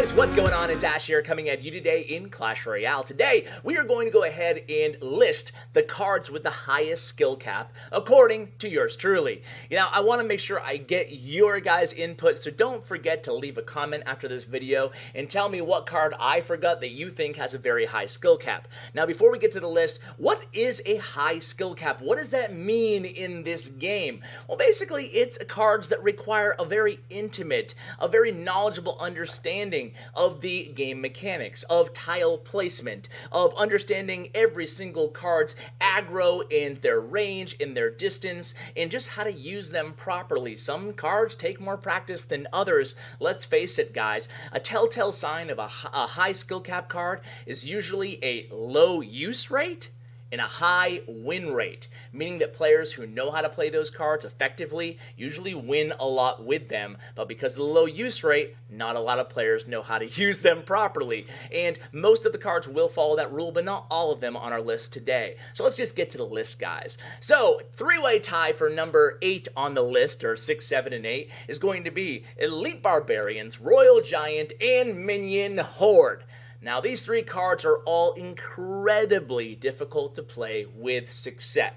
guys, what's going on? It's Ash here coming at you today in Clash Royale. Today, we are going to go ahead and list the cards with the highest skill cap according to yours truly. I want to make sure I get your guys' input, so don't forget to leave a comment after this video and tell me what card I forgot that you think has a very high skill cap. Now, before we get to the list, what is a high skill cap? What does that mean in this game? Well, basically, it's cards that require a very intimate, a very knowledgeable understanding of the game mechanics, of tile placement, of understanding every single card's aggro and their range and their distance, and just how to use them properly. Some cards take more practice than others. Let's face it, guys. A telltale sign of a high skill cap card is usually a low use rate and a high win rate, meaning that players who know how to play those cards effectively usually win a lot with them, but because of the low use rate, not a lot of players know how to use them properly. And most of the cards will follow that rule, but not all of them on our list today. So let's just get to the list, guys. So, three-way tie for number 8 on the list, or 6, 7, and 8, is going to be Elite Barbarians, Royal Giant, and Minion Horde. Now, these three cards are all incredibly difficult to play with success.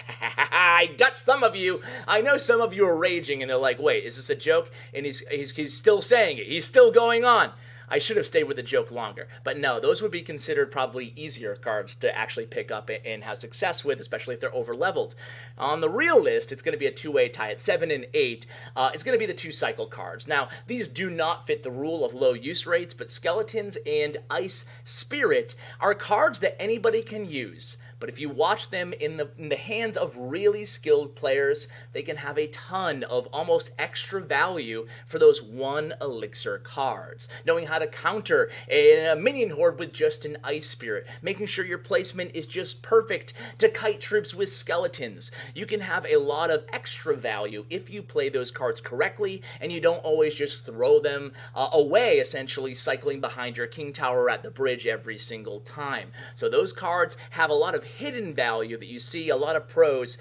I got some of you. I know some of you are raging and they're like, wait, is this a joke? And he's still saying it. He's still going on. I should have stayed with the joke longer. But no, those would be considered probably easier cards to actually pick up and have success with, especially if they're over-leveled. On the real list, it's going to be a two-way tie at 7 and 8. It's going to be the 2-cycle cards. Now, these do not fit the rule of low use rates, but Skeletons and Ice Spirit are cards that anybody can use. But if you watch them in the hands of really skilled players, they can have a ton of almost extra value for those 1 elixir cards. Knowing how to counter a minion horde with just an Ice Spirit, making sure your placement is just perfect to kite troops with skeletons. You can have a lot of extra value if you play those cards correctly and you don't always just throw them away, essentially cycling behind your king tower at the bridge every single time. So those cards have a lot of hidden value that you see a lot of pros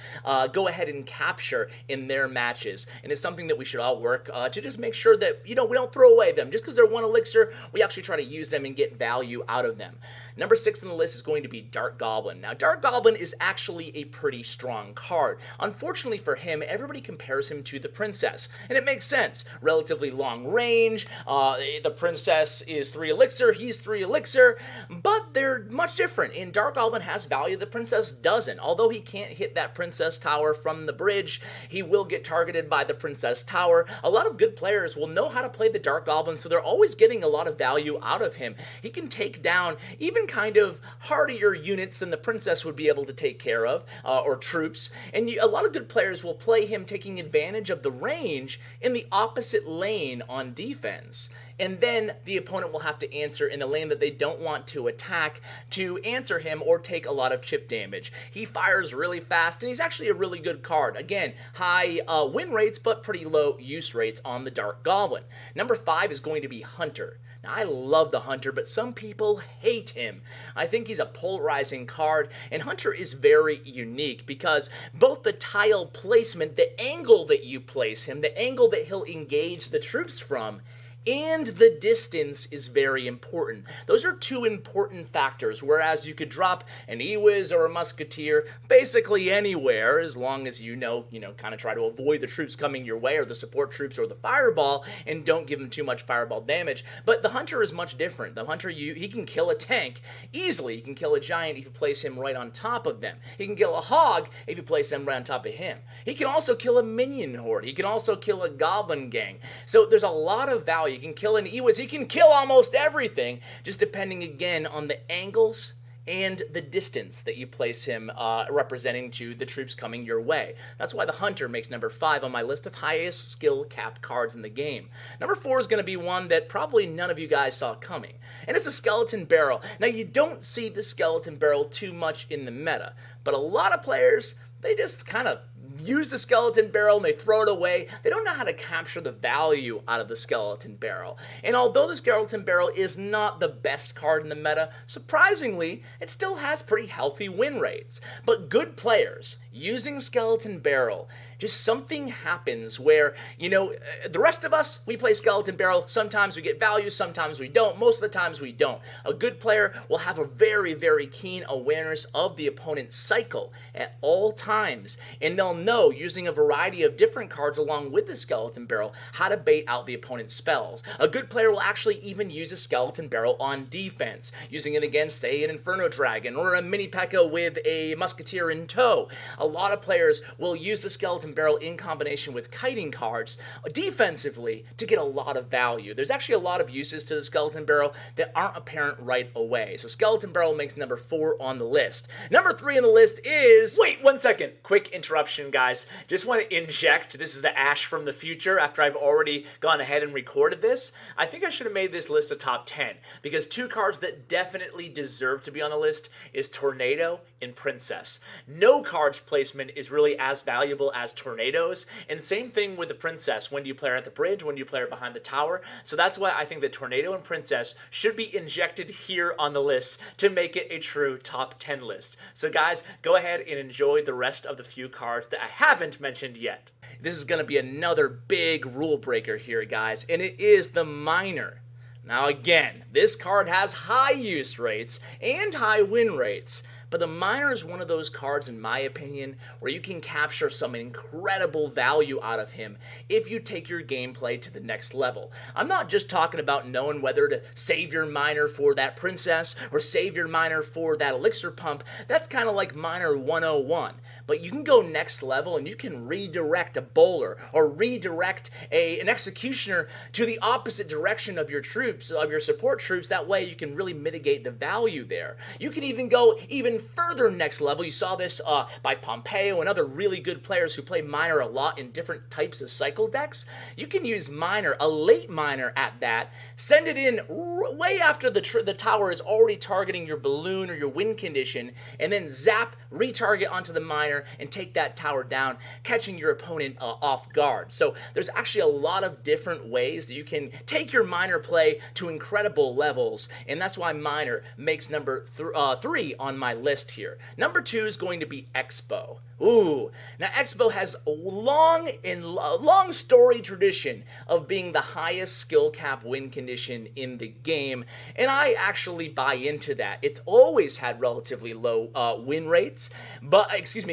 go ahead and capture in their matches, and it's something that we should all work to just make sure that we don't throw away them just because they're 1 elixir. We actually try to use them and get value out of them. Number 6 on the list is going to be Dark Goblin. Now, Dark Goblin is actually a pretty strong card. Unfortunately for him, everybody compares him to the Princess, and it makes sense. Relatively long range, the Princess is 3 elixir, he's 3 elixir, but they're much different, and Dark Goblin has value the Princess doesn't. Although he can't hit that Princess Tower from the bridge, he will get targeted by the Princess Tower. A lot of good players will know how to play the Dark Goblin, so they're always getting a lot of value out of him. He can take down even kind of hardier units than the Princess would be able to take care of, or troops, and a lot of good players will play him taking advantage of the range in the opposite lane on defense. And then the opponent will have to answer in a lane that they don't want to attack to answer him or take a lot of chip damage. He fires really fast, and he's actually a really good card. Again, high win rates, but pretty low use rates on the Dark Goblin. Number 5 is going to be Hunter. Now, I love the Hunter, but some people hate him. I think he's a polarizing card, and Hunter is very unique because both the tile placement, the angle that you place him, the angle that he'll engage the troops from, and the distance is very important. Those are 2 important factors, whereas you could drop an Ewiz or a Musketeer basically anywhere as long as kind of try to avoid the troops coming your way or the support troops or the fireball and don't give them too much fireball damage. But the Hunter is much different. The Hunter, he can kill a tank easily. He can kill a giant if you place him right on top of them. He can kill a hog if you place them right on top of him. He can also kill a minion horde. He can also kill a goblin gang. So there's a lot of value. He can kill an Ewiz. He can kill almost everything, just depending again on the angles and the distance that you place him representing to the troops coming your way. That's why the Hunter makes number 5 on my list of highest skill capped cards in the game. Number 4 is going to be one that probably none of you guys saw coming, and it's a Skeleton Barrel. Now, you don't see the Skeleton Barrel too much in the meta, but a lot of players, they just kind of use the skeleton barrel and they throw it away, they don't know how to capture the value out of the skeleton barrel. And although the skeleton barrel is not the best card in the meta, surprisingly, it still has pretty healthy win rates. But good players using skeleton barrel, just something happens where, the rest of us, we play skeleton barrel. Sometimes we get value, sometimes we don't. Most of the times we don't. A good player will have a very, very keen awareness of the opponent's cycle at all times, and they'll know, using a variety of different cards along with the skeleton barrel, how to bait out the opponent's spells. A good player will actually even use a skeleton barrel on defense, using it against, say, an Inferno Dragon or a Mini P.E.K.K.A. with a Musketeer in tow. A lot of players will use the skeleton barrel in combination with kiting cards defensively to get a lot of value. There's actually a lot of uses to the skeleton barrel that aren't apparent right away. So skeleton barrel makes number 4 on the list. Number 3 on the list is... Wait, 1 second. Quick interruption, guys. Just want to inject, this is the Ash from the future after I've already gone ahead and recorded this. I think I should have made this list a top 10 because 2 cards that definitely deserve to be on the list is Tornado and Princess. No card's placement is really as valuable as Tornado's, and same thing with the Princess. When do you play her at the bridge? When do you play her behind the tower? So that's why I think that Tornado and Princess should be injected here on the list to make it a true top 10 list. So guys, go ahead and enjoy the rest of the few cards that I haven't mentioned yet. This is going to be another big rule breaker here, guys, and it is the Miner. Now again, this card has high use rates and high win rates, but the Miner is one of those cards, in my opinion, where you can capture some incredible value out of him if you take your gameplay to the next level. I'm not just talking about knowing whether to save your Miner for that Princess or save your Miner for that Elixir pump. That's kind of like Miner 101. But you can go next level and you can redirect a bowler or redirect an executioner to the opposite direction of your troops, of your support troops. That way you can really mitigate the value there. You can even go even further next level. You saw this by Pompeo and other really good players who play Miner a lot in different types of cycle decks. You can use Miner, a late Miner at that, send it in way after the tower is already targeting your balloon or your win condition, and then zap, retarget onto the Miner and take that tower down, catching your opponent off guard. So there's actually a lot of different ways that you can take your Miner play to incredible levels, and that's why Miner makes number 3 on my list here. Number 2 is going to be Expo. Ooh, now Expo has a long story tradition of being the highest skill cap win condition in the game, and I actually buy into that. It's always had relatively low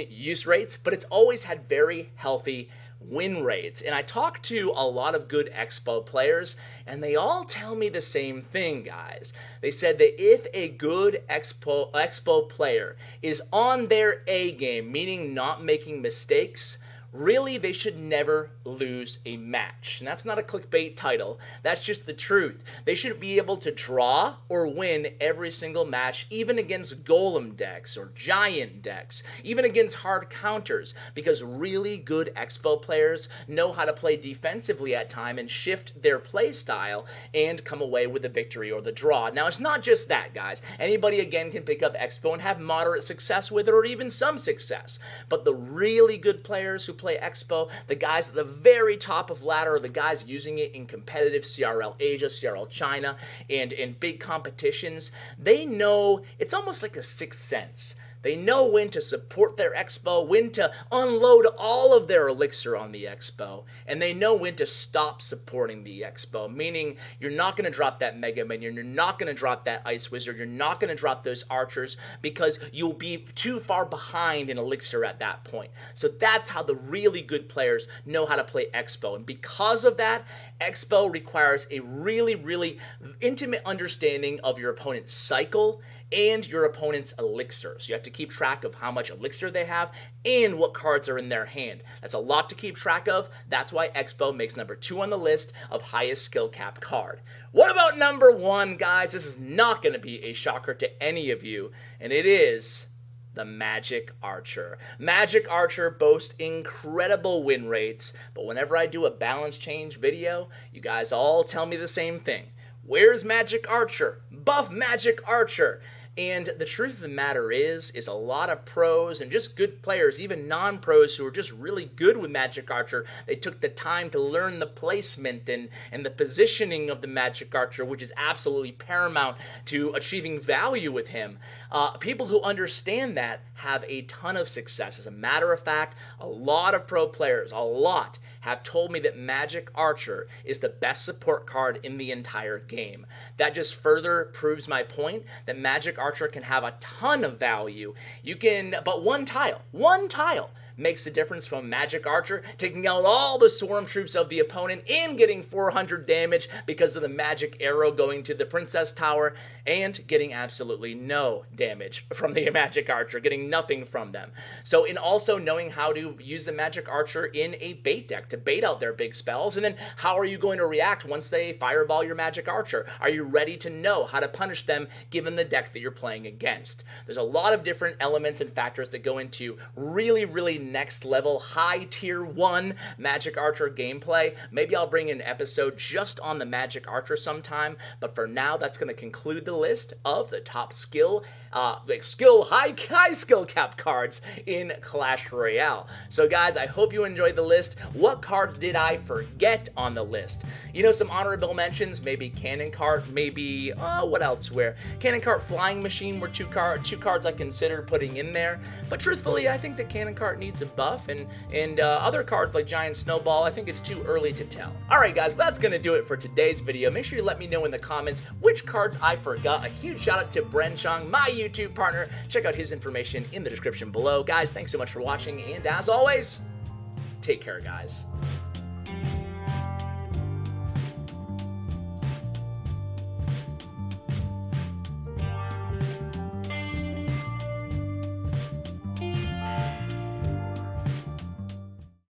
use rates, but it's always had very healthy win rates. And I talked to a lot of good Expo players, and they all tell me the same thing, guys. They said that if a good Expo player is on their A game, meaning not making mistakes, really, they should never lose a match. And that's not a clickbait title. That's just the truth. They should be able to draw or win every single match, even against Golem decks or Giant decks, even against hard counters, because really good Expo players know how to play defensively at time and shift their play style and come away with the victory or the draw. Now, it's not just that, guys. Anybody, again, can pick up Expo and have moderate success with it or even some success. But the really good players who play Expo, the guys at the very top of ladder, are the guys using it in competitive CRL Asia, CRL China, and in big competitions. They know, it's almost like a sixth sense. They know when to support their Expo, when to unload all of their Elixir on the Expo, and they know when to stop supporting the Expo, meaning you're not going to drop that Mega Minion, you're not going to drop that Ice Wizard, you're not going to drop those Archers because you'll be too far behind in Elixir at that point. So that's how the really good players know how to play Expo, and because of that, Expo requires a really, really intimate understanding of your opponent's cycle and your opponent's Elixir. So you have to keep track of how much Elixir they have and what cards are in their hand. That's a lot to keep track of. That's why Expo makes number 2 on the list of highest skill cap card. What about number 1, guys? This is not going to be a shocker to any of you, and it is the Magic Archer. Magic Archer boasts incredible win rates, but whenever I do a balance change video, you guys all tell me the same thing. Where's Magic Archer? Buff Magic Archer. And the truth of the matter is a lot of pros and just good players, even non-pros who are just really good with Magic Archer, they took the time to learn the placement and the positioning of the Magic Archer, which is absolutely paramount to achieving value with him. People who understand that have a ton of success. As a matter of fact, a lot of pro players, have told me that Magic Archer is the best support card in the entire game. That just further proves my point that Magic Archer can have a ton of value. But one tile makes the difference from Magic Archer taking out all the swarm troops of the opponent and getting 400 damage because of the magic arrow going to the Princess Tower, and getting absolutely no damage from the Magic Archer, getting nothing from them. So in also knowing how to use the Magic Archer in a bait deck to bait out their big spells, and then how are you going to react once they fireball your Magic Archer? Are you ready to know how to punish them given the deck that you're playing against? There's a lot of different elements and factors that go into really next level, high tier 1 Magic Archer gameplay. Maybe I'll bring an episode just on the Magic Archer sometime, but for now, that's going to conclude the list of the top high skill cap cards in Clash Royale. So guys, I hope you enjoyed the list. What cards did I forget on the list? You know, some honorable mentions, maybe Cannon Cart, maybe, what else? Cannon Cart, Flying Machine were two cards I considered putting in there, but truthfully, I think that Cannon Cart needs a buff, and other cards like Giant Snowball, I think it's too early to tell. Alright guys, but that's gonna do it for today's video. Make sure you let me know in the comments which cards I forgot. A huge shout out to Bren Chong, my YouTube partner. Check out his information in the description below. Guys, thanks so much for watching, and as always, take care, guys.